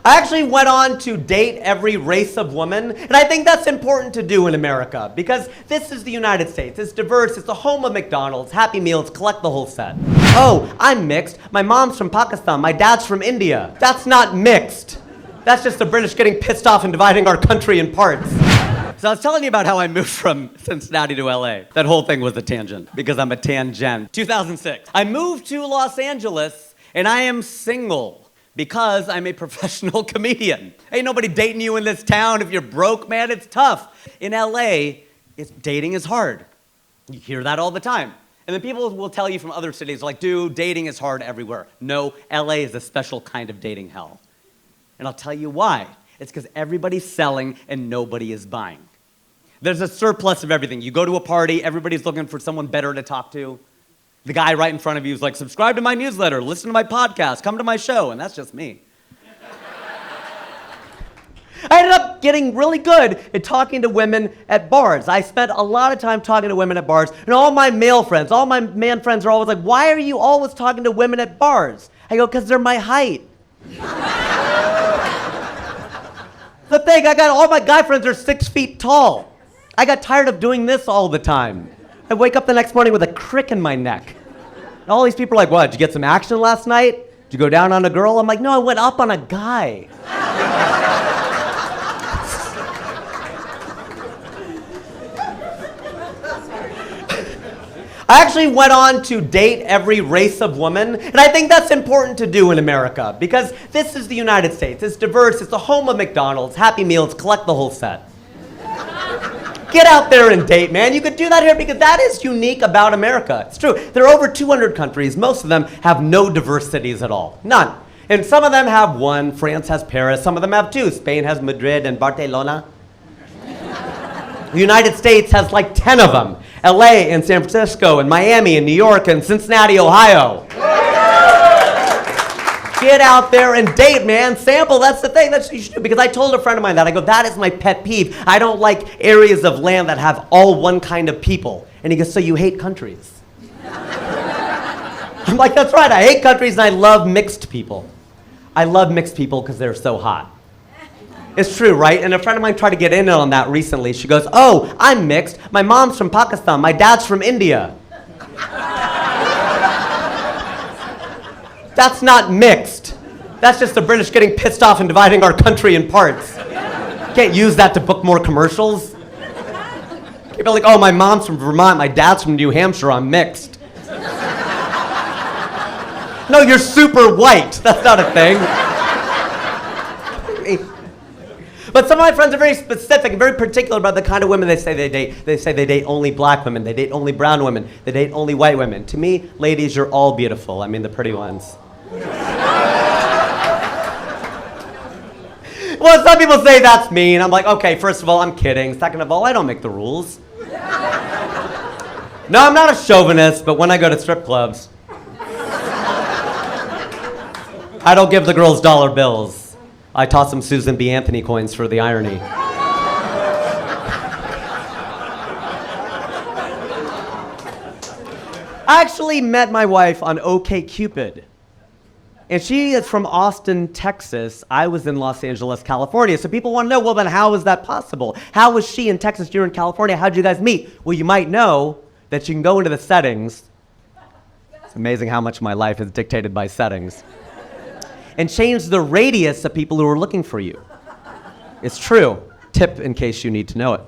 I actually went on to date every race of woman, and I think that's important to do in America because this is the United States. It's diverse, it's the home of McDonald's, Happy Meals, collect the whole set. Oh, I'm mixed. My mom's from Pakistan, my dad's from India. That's not mixed. That's just the British getting pissed off and dividing our country in parts. So I was telling you about how I moved from Cincinnati to LA. That whole thing was a tangent because I'm a tangent. 2006. I moved to Los Angeles and I am single. Because I'm a professional comedian. Ain't nobody dating you in this town. If you're broke, man, it's tough. In LA, dating is hard. You hear that all the time. And then people will tell you from other cities, like, dude, dating is hard everywhere. No, LA is a special kind of dating hell. And I'll tell you why. It's because everybody's selling and nobody is buying. There's a surplus of everything. You go to a party, everybody's looking for someone better to talk to. The guy right in front of you is like, subscribe to my newsletter, listen to my podcast, come to my show, and that's just me. I ended up getting really good at talking to women at bars. I spent a lot of time talking to women at bars, and all my male friends, all my man friends are always like, why are you always talking to women at bars? I go, because they're my height. The thing, all my guy friends are 6 feet tall. I got tired of doing this all the time. I wake up the next morning with a crick in my neck. And all these people are like, what, did you get some action last night? Did you go down on a girl? I'm like, no, I went up on a guy. I actually went on to date every race of woman, and I think that's important to do in America because this is the United States. It's diverse, it's the home of McDonald's, Happy Meals, collect the whole set. Get out there and date, man. You could do that here because that is unique about America. It's true. There are over 200 countries. Most of them have no diverse cities at all. None. And some of them have one. France has Paris. Some of them have two. Spain has Madrid and Barcelona. The United States has like 10 of them. LA and San Francisco and Miami and New York and Cincinnati, Ohio. Get out there and date, man. Sample, that's the thing. That's what you should do. Because I told a friend of mine that. I go, that is my pet peeve. I don't like areas of land that have all one kind of people. And he goes, so you hate countries? I'm like, that's right. I hate countries and I love mixed people. I love mixed people because they're so hot. It's true, right? And a friend of mine tried to get in on that recently. She goes, oh, I'm mixed. My mom's from Pakistan. My dad's from India. That's not mixed. That's just the British getting pissed off and dividing our country in parts. You can't use that to book more commercials. You'd be like, oh, my mom's from Vermont, my dad's from New Hampshire, I'm mixed. No, you're super white. That's not a thing. But some of my friends are very specific and very particular about the kind of women they say they date. They say they date only black women, they date only brown women, they date only white women. To me, ladies, you're all beautiful. I mean, the pretty ones. Well, some people say that's mean. I'm like, okay, first of all, I'm kidding. Second of all, I don't make the rules. No, I'm not a chauvinist, but when I go to strip clubs, I don't give the girls dollar bills. I toss them Susan B. Anthony coins for the irony. I actually met my wife on OkCupid. And she is from Austin, Texas. I was in Los Angeles, California. So people want to know, well, then how is that possible? How was she in Texas, you're in California? How'd you guys meet? Well, you might know that you can go into the settings. It's amazing how much my life is dictated by settings. And change the radius of people who are looking for you. It's true. Tip in case you need to know it.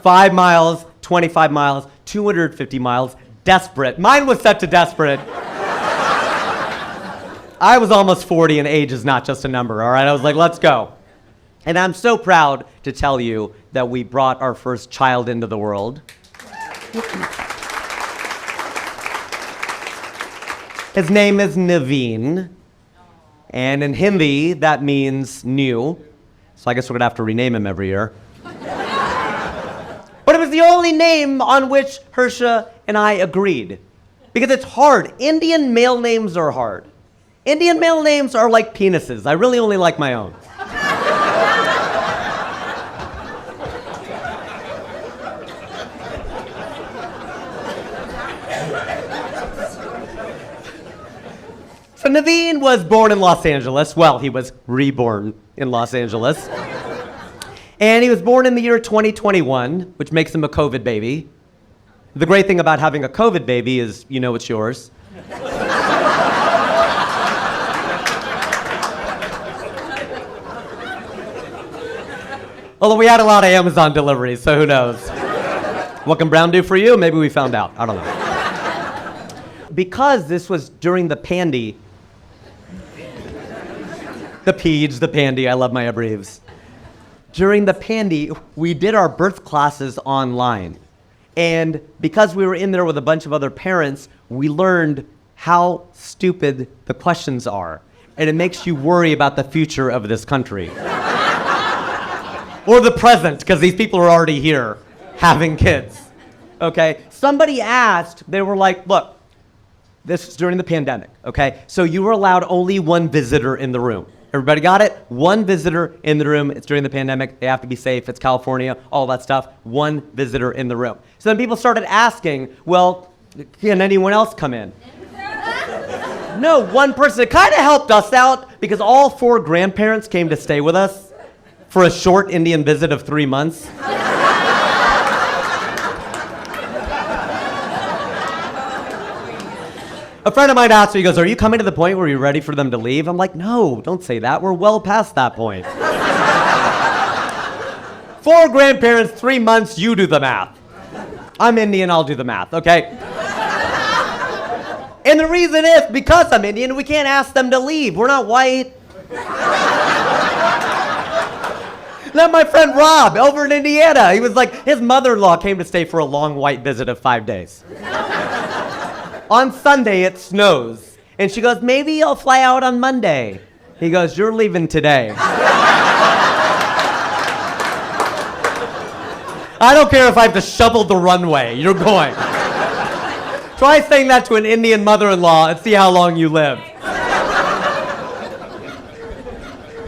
5 miles, 25 miles, 250 miles, desperate. Mine was set to desperate. I was almost 40 and age is not just a number, all right? I was like, let's go. And I'm so proud to tell you that we brought our first child into the world. His name is Naveen, and in Hindi, that means new. So I guess we're gonna have to rename him every year. But it was the only name on which Harsha and I agreed. Because it's hard. Indian male names are hard. Indian male names are like penises. I really only like my own. So Naveen was born in Los Angeles. Well, he was reborn in Los Angeles. And he was born in the year 2021, which makes him a COVID baby. The great thing about having a COVID baby is you know it's yours. Although we had a lot of Amazon deliveries, so who knows? What can Brown do for you? Maybe we found out. I don't know. Because this was during the pandy. The Peej, the pandy, I love my abbreviations. During the pandy, we did our birth classes online. And because we were in there with a bunch of other parents, we learned how stupid the questions are. And it makes you worry about the future of this country. Or the present, because these people are already here having kids. Okay? Somebody asked, they were like, look, this was during the pandemic, okay? So you were allowed only one visitor in the room. Everybody got it? One visitor in the room. It's during the pandemic. They have to be safe. It's California, all that stuff. One visitor in the room. So then people started asking, well, can anyone else come in? No, one person. It kind of helped us out because all 4 grandparents came to stay with us for a short Indian visit of 3 months. A friend of mine asked me, he goes, are you coming to the point where you're ready for them to leave? I'm like, no, don't say that. We're well past that point. 4 grandparents, 3 months, you do the math. I'm Indian, I'll do the math, okay? And the reason is, because I'm Indian, we can't ask them to leave. We're not white. Now my friend Rob, over in Indiana, he was like, his mother-in-law came to stay for a long white visit of 5 days. On Sunday, it snows. And she goes, maybe I'll fly out on Monday. He goes, you're leaving today. I don't care if I have to shovel the runway. You're going. Try saying that to an Indian mother-in-law and see how long you live.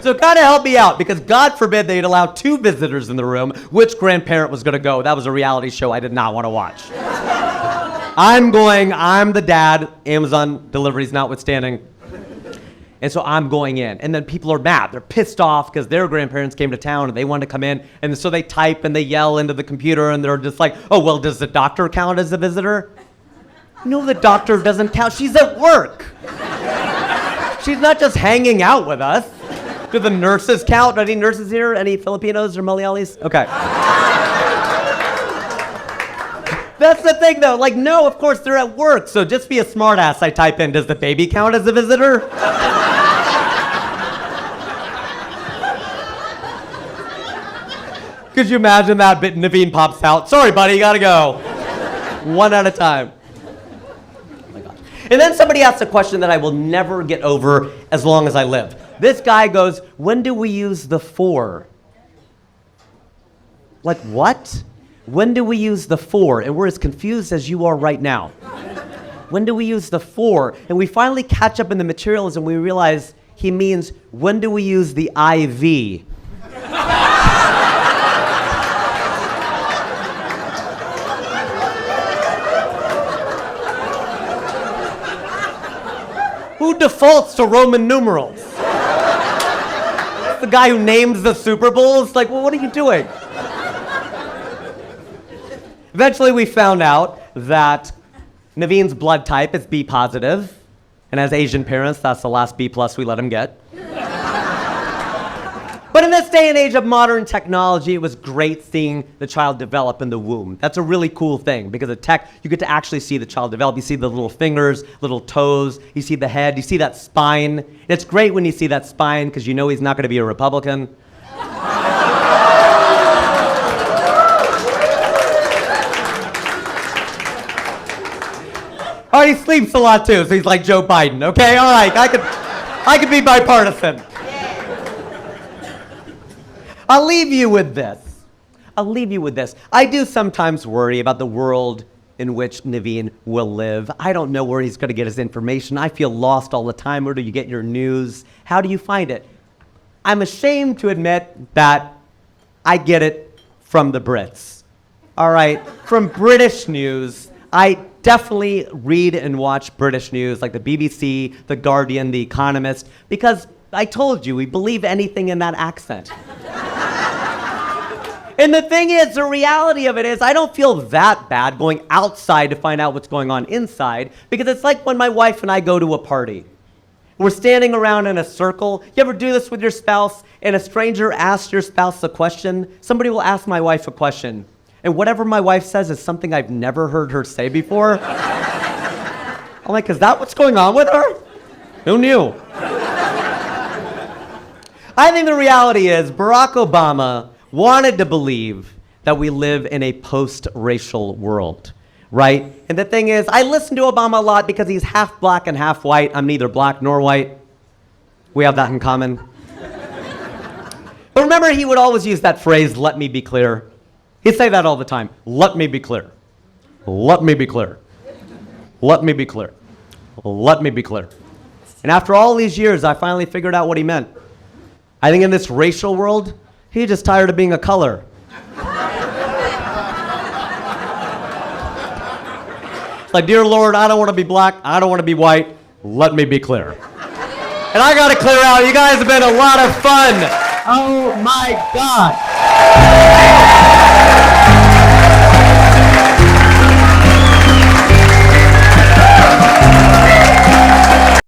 So it kind of helped me out because God forbid they'd allow 2 visitors in the room. Which grandparent was going to go? That was a reality show I did not want to watch. I'm the dad, Amazon deliveries notwithstanding. And so I'm going in. And then people are mad. They're pissed off because their grandparents came to town and they wanted to come in. And so they type and they yell into the computer and they're just like, oh, well, does the doctor count as a visitor? No, the doctor doesn't count. She's at work. She's not just hanging out with us. Do the nurses count? Any nurses here? Any Filipinos or Malayalis? Okay. That's the thing, though. Like, no, of course, they're at work. So just be a smartass. I type in, does the baby count as a visitor? Could you imagine that bit? Naveen pops out. Sorry, buddy, you gotta go. One at a time. Oh my God. And then somebody asked a question that I will never get over as long as I live. This guy goes, when do we use the for? Like, what? When do we use the for? And we're as confused as you are right now. When do we use the for? And we finally catch up in the materials and we realize he means, when do we use the IV? Who defaults to Roman numerals? The guy who names the Super Bowls? Like, well, what are you doing? Eventually, we found out that Naveen's blood type is B positive, and as Asian parents, that's the last B plus we let him get. But in this day and age of modern technology, it was great seeing the child develop in the womb. That's a really cool thing because of tech, you get to actually see the child develop. You see the little fingers, little toes, you see the head, you see that spine. It's great when you see that spine because you know he's not going to be a Republican. Oh, he sleeps a lot too, so he's like Joe Biden. Okay, all right, I could be bipartisan. I'll leave you with this. I do sometimes worry about the world in which Naveen will live. I don't know where he's going to get his information. I feel lost all the time. Where do you get your news? How do you find it? I'm ashamed to admit that I get it from the Brits. All right, from British news. I definitely read and watch British news like the BBC, The Guardian, The Economist, because I told you, we believe anything in that accent. And the thing is, the reality of it is, I don't feel that bad going outside to find out what's going on inside, because it's like when my wife and I go to a party. We're standing around in a circle. You ever do this with your spouse, and a stranger asks your spouse a question? Somebody will ask my wife a question, and whatever my wife says is something I've never heard her say before. I'm like, is that what's going on with her? Who knew? I think the reality is Barack Obama wanted to believe that we live in a post-racial world, right? And the thing is, I listen to Obama a lot because he's half black and half white. I'm neither black nor white. We have that in common. But remember, he would always use that phrase, let me be clear. He'd say that all the time. Let me be clear. Let me be clear. Let me be clear. Let me be clear. And after all these years, I finally figured out what he meant. I think in this racial world, he's just tired of being a color. It's like, dear Lord, I don't want to be black. I don't want to be white. Let me be clear. And I got to clear out. You guys have been a lot of fun. Oh, my God.